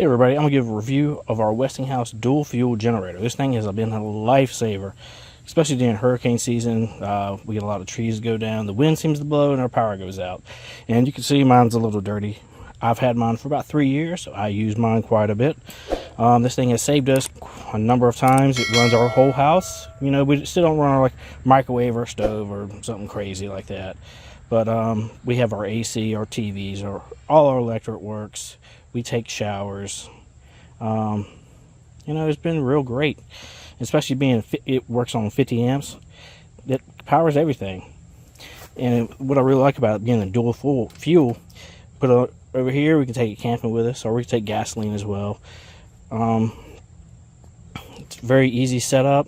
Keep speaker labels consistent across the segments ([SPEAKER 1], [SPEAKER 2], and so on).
[SPEAKER 1] Hey everybody, I'm going to give a review of our Westinghouse dual fuel generator. This thing has been a lifesaver, especially during hurricane season. We get a lot of trees go down, the wind seems to blow, and our power goes out. And you can see mine's a little dirty. I've had mine for about 3 years, so I use mine quite a bit. This thing has saved us a number of times. It runs our whole house. You know, we still don't run our microwave or stove or something crazy like that. But we have our AC, our TVs, all our electric works. We take showers. You know, it's been real great, especially being it works on 50 amps. It powers everything. And what I really like about it being a dual fuel, put it over here, we can take it camping with us, or we can take gasoline as well. It's very easy setup.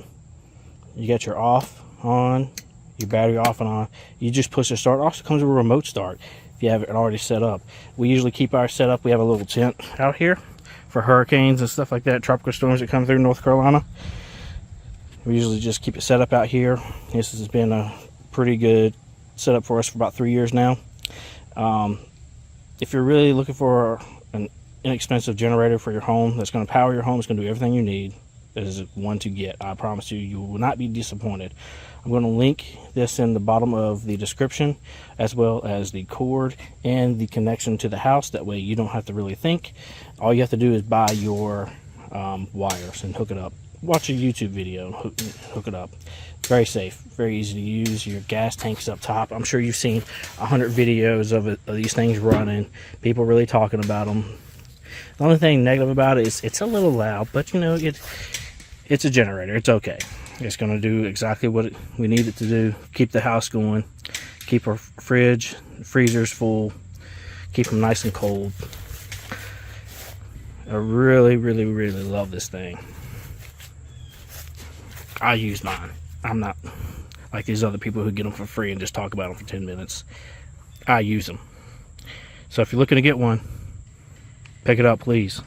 [SPEAKER 1] You got your off on, your battery off and on. You just push the start. It also comes with a remote start if you have it already set up. We usually keep our setup. We have a little tent out here for hurricanes and stuff like that, tropical storms that come through North Carolina. We usually just keep it set up out here. This has been a pretty good setup for us for about 3 years now. If you're really looking for an inexpensive generator for your home that's going to power your home, it's going to do everything you need, this is one to get. I promise you, you will not be disappointed. I'm going to link this in the bottom of the description, as well as the cord and the connection to the house. That way you don't have to really think. All you have to do is buy your wires and hook it up. Watch a YouTube video and hook it up. Very safe, very easy to use. Your gas tank's up top. I'm sure you've seen 100 videos of these things running, people really talking about them. The only thing negative about it is it's a little loud, but you know, it's a generator. It's okay. It's going to do exactly what we need it to do. Keep the house going, keep our freezers full, keep them nice and cold. I really love this thing. I use mine. I'm not like these other people who get them for free and just talk about them for 10 minutes. I use them. So if you're looking to get one, pick it up, please.